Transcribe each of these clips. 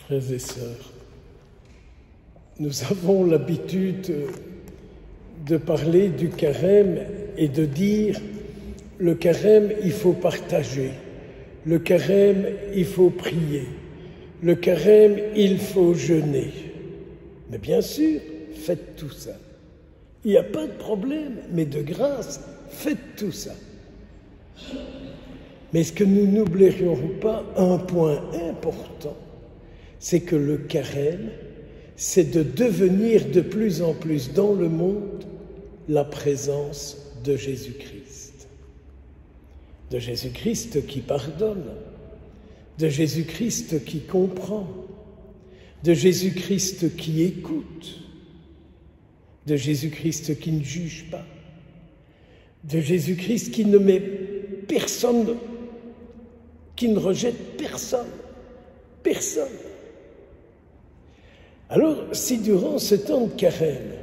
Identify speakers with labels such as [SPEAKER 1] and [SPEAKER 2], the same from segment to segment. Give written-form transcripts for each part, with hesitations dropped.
[SPEAKER 1] Frères et sœurs, nous avons l'habitude de parler du carême et de dire le carême, il faut partager, le carême, il faut prier, le carême, il faut jeûner. Mais bien sûr, faites tout ça. Il n'y a pas de problème, mais de grâce, faites tout ça. Mais est-ce que nous n'oublierions pas un point important? C'est que le carême, c'est de devenir de plus en plus dans le monde la présence de Jésus-Christ. De Jésus-Christ qui pardonne, de Jésus-Christ qui comprend, de Jésus-Christ qui écoute, de Jésus-Christ qui ne juge pas, de Jésus-Christ qui ne met personne, qui ne rejette personne, personne. Alors, si durant ce temps de carême,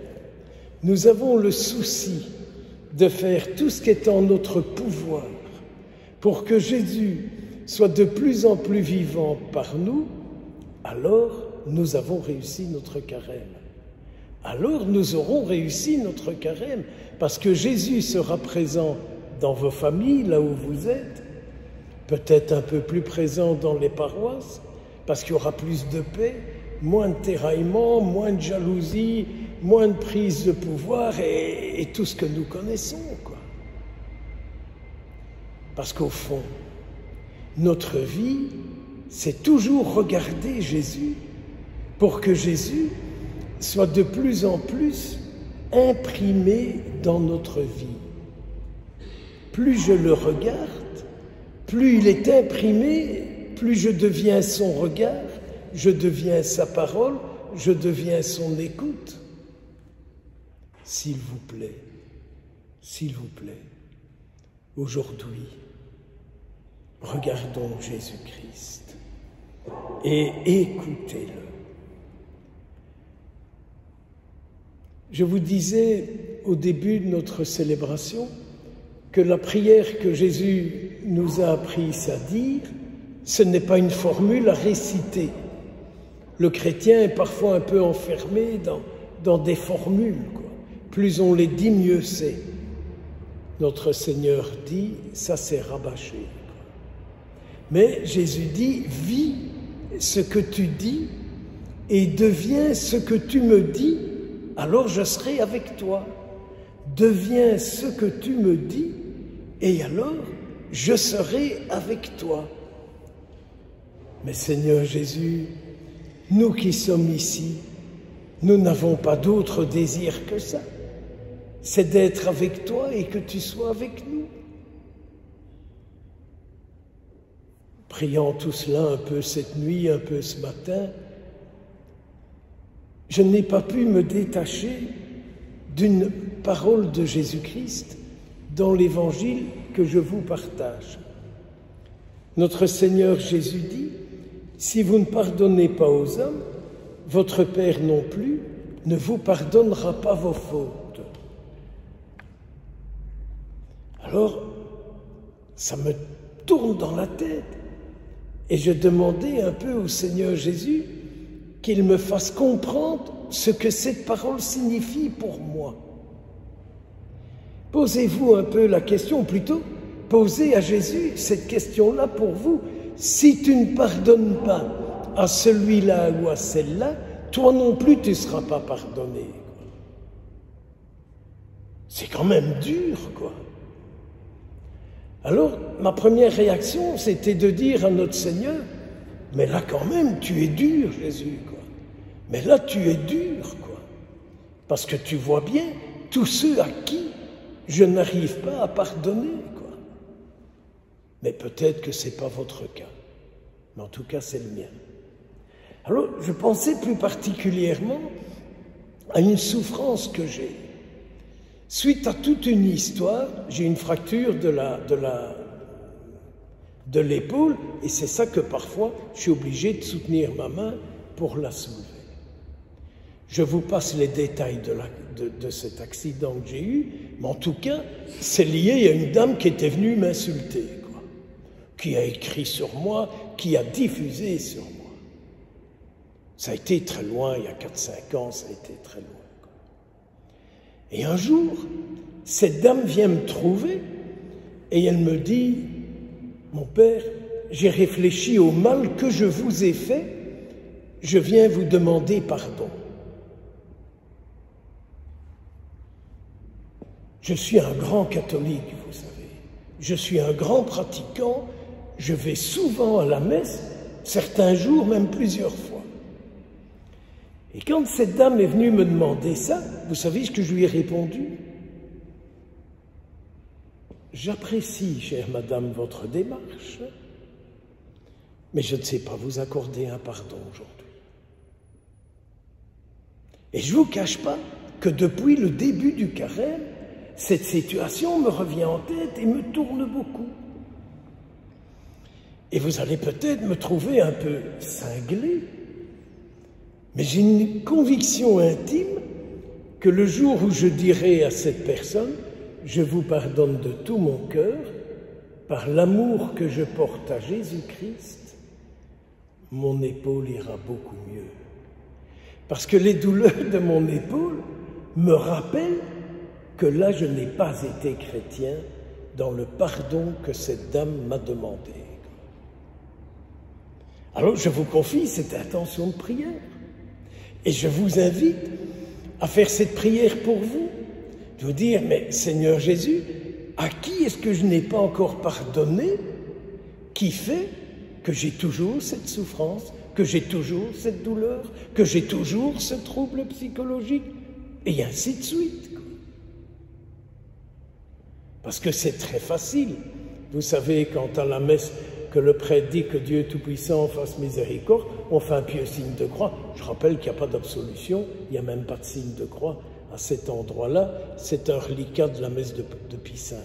[SPEAKER 1] nous avons le souci de faire tout ce qui est en notre pouvoir pour que Jésus soit de plus en plus vivant par nous, alors nous avons réussi notre carême. Alors nous aurons réussi notre carême, parce que Jésus sera présent dans vos familles, là où vous êtes, peut-être un peu plus présent dans les paroisses, parce qu'il y aura plus de paix, moins de tiraillements, moins de jalousie, moins de prise de pouvoir et tout ce que nous connaissons, quoi. Parce qu'au fond, notre vie, c'est toujours regarder Jésus pour que Jésus soit de plus en plus imprimé dans notre vie. Plus je le regarde, plus il est imprimé, plus je deviens son regard, je deviens sa parole, je deviens son écoute. S'il vous plaît, aujourd'hui, regardons Jésus-Christ et écoutez-le. Je vous disais au début de notre célébration que la prière que Jésus nous a appris à dire, ce n'est pas une formule à réciter. Le chrétien est parfois un peu enfermé dans des formules, quoi. Plus on les dit, mieux c'est. Notre Seigneur dit, ça c'est rabâché. Mais Jésus dit, vis ce que tu dis et deviens ce que tu me dis, alors je serai avec toi. Deviens ce que tu me dis et alors je serai avec toi. Mais Seigneur Jésus, nous qui sommes ici, nous n'avons pas d'autre désir que ça. C'est d'être avec toi et que tu sois avec nous. Priant tout cela un peu cette nuit, un peu ce matin, je n'ai pas pu me détacher d'une parole de Jésus-Christ dans l'Évangile que je vous partage. Notre Seigneur Jésus dit, « Si vous ne pardonnez pas aux hommes, votre Père non plus ne vous pardonnera pas vos fautes. » Alors, ça me tourne dans la tête. Et je demandais un peu au Seigneur Jésus qu'il me fasse comprendre ce que cette parole signifie pour moi. Posez-vous un peu la question, plutôt, posez à Jésus cette question-là pour vous. Si tu ne pardonnes pas à celui-là ou à celle-là, toi non plus tu ne seras pas pardonné. C'est quand même dur, quoi. Alors, ma première réaction, c'était de dire à notre Seigneur, mais là quand même, tu es dur, Jésus, quoi. Mais là, tu es dur, quoi. Parce que tu vois bien tous ceux à qui je n'arrive pas à pardonner, quoi. Mais peut-être que ce n'est pas votre cas. Mais en tout cas, c'est le mien. Alors, je pensais plus particulièrement à une souffrance que j'ai. Suite à toute une histoire, j'ai une fracture de l'épaule et c'est ça que parfois je suis obligé de soutenir ma main pour la soulever. Je vous passe les détails de cet accident que j'ai eu, mais en tout cas, c'est lié à une dame qui était venue m'insulter, quoi, qui a écrit sur moi, qui a diffusé sur moi. Ça a été très loin, il y a 4-5 ans, ça a été très loin. Et un jour, cette dame vient me trouver et elle me dit, « Mon père, j'ai réfléchi au mal que je vous ai fait, je viens vous demander pardon. » Je suis un grand catholique, vous savez. Je suis un grand pratiquant, je vais souvent à la messe, certains jours, même plusieurs fois. Et quand cette dame est venue me demander ça, vous savez ce que je lui ai répondu? J'apprécie, chère madame, votre démarche, mais je ne sais pas vous accorder un pardon aujourd'hui. Et je ne vous cache pas que depuis le début du carême, cette situation me revient en tête et me tourne beaucoup. Et vous allez peut-être me trouver un peu cinglé, mais j'ai une conviction intime que le jour où je dirai à cette personne « Je vous pardonne de tout mon cœur, par l'amour que je porte à Jésus-Christ », mon épaule ira beaucoup mieux. Parce que les douleurs de mon épaule me rappellent que là, je n'ai pas été chrétien dans le pardon que cette dame m'a demandé. Alors, je vous confie cette intention de prière. Et je vous invite à faire cette prière pour vous. De vous dire, mais Seigneur Jésus, à qui est-ce que je n'ai pas encore pardonné qui fait que j'ai toujours cette souffrance, que j'ai toujours cette douleur, que j'ai toujours ce trouble psychologique, et ainsi de suite. Parce que c'est très facile. Vous savez, quand à la messe, que le prêtre dit que Dieu Tout-Puissant fasse miséricorde, on fait un pieux signe de croix. Je rappelle qu'il n'y a pas d'absolution, il n'y a même pas de signe de croix à cet endroit-là. C'est un reliquat de la messe de Pie V.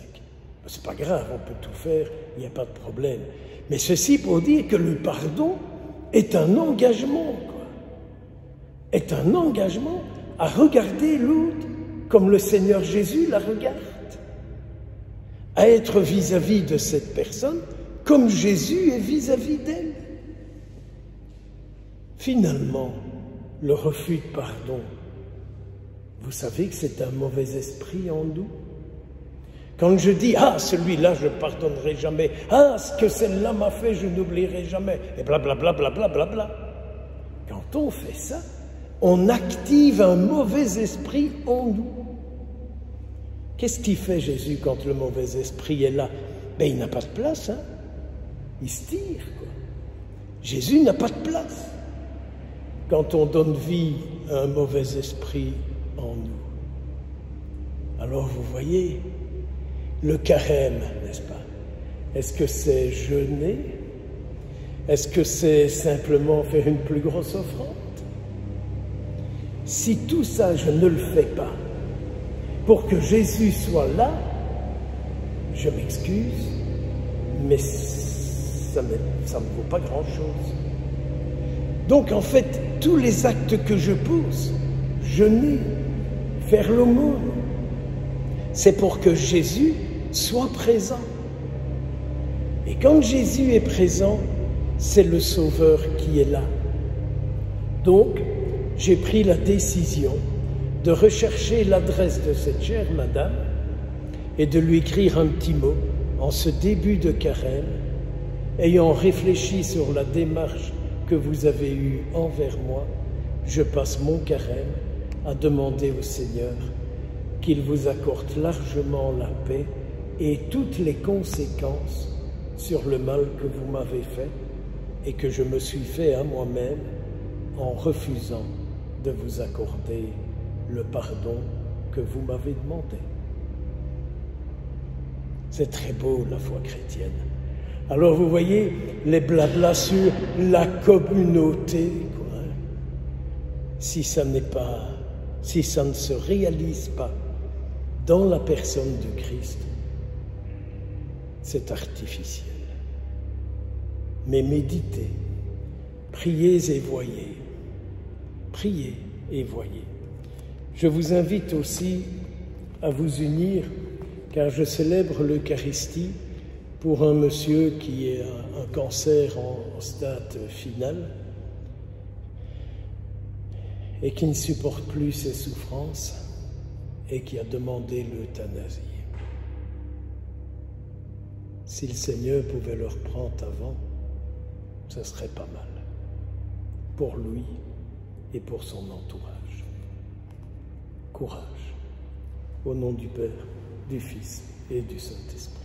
[SPEAKER 1] C'est pas grave, on peut tout faire, il n'y a pas de problème. Mais ceci pour dire que le pardon est un engagement, quoi. Est un engagement à regarder l'autre comme le Seigneur Jésus la regarde. À être vis-à-vis de cette personne comme Jésus est vis-à-vis d'elle. Finalement, le refus de pardon, vous savez que c'est un mauvais esprit en nous. Quand je dis « Ah, celui-là, je ne pardonnerai jamais. Ah, ce que celle-là m'a fait, je n'oublierai jamais. » Et blablabla, blablabla. Bla, bla, bla. Quand on fait ça, on active un mauvais esprit en nous. Qu'est-ce qu'il fait Jésus quand le mauvais esprit est là? Ben, il n'a pas de place, hein. Il se tire, quoi. Jésus n'a pas de place quand on donne vie à un mauvais esprit en nous. Alors vous voyez, le carême, n'est-ce pas? Est-ce que c'est jeûner? Est-ce que c'est simplement faire une plus grosse offrande? Si tout ça, je ne le fais pas, pour que Jésus soit là, je m'excuse, mais ça ne vaut pas grand-chose. Donc en fait, tous les actes que je pose, jeûner, faire l'aumône, c'est pour que Jésus soit présent. Et quand Jésus est présent, c'est le Sauveur qui est là. Donc, j'ai pris la décision de rechercher l'adresse de cette chère madame et de lui écrire un petit mot en ce début de carême, ayant réfléchi sur la démarche que vous avez eue envers moi. Je passe mon carême à demander au Seigneur qu'il vous accorde largement la paix et toutes les conséquences sur le mal que vous m'avez fait et que je me suis fait à moi-même en refusant de vous accorder le pardon que vous m'avez demandé. C'est très beau, la foi chrétienne. Alors vous voyez, les blablas sur la communauté, quoi, si ça ne se réalise pas dans la personne de Christ, c'est artificiel. Mais méditez, priez et voyez. Priez et voyez. Je vous invite aussi à vous unir, car je célèbre l'Eucharistie pour un monsieur qui a un cancer en stade final. et qui ne supporte plus ses souffrances et qui a demandé l'euthanasie. Si le Seigneur pouvait le reprendre avant, ce serait pas mal, pour lui et pour son entourage. Courage, au nom du Père, du Fils et du Saint-Esprit.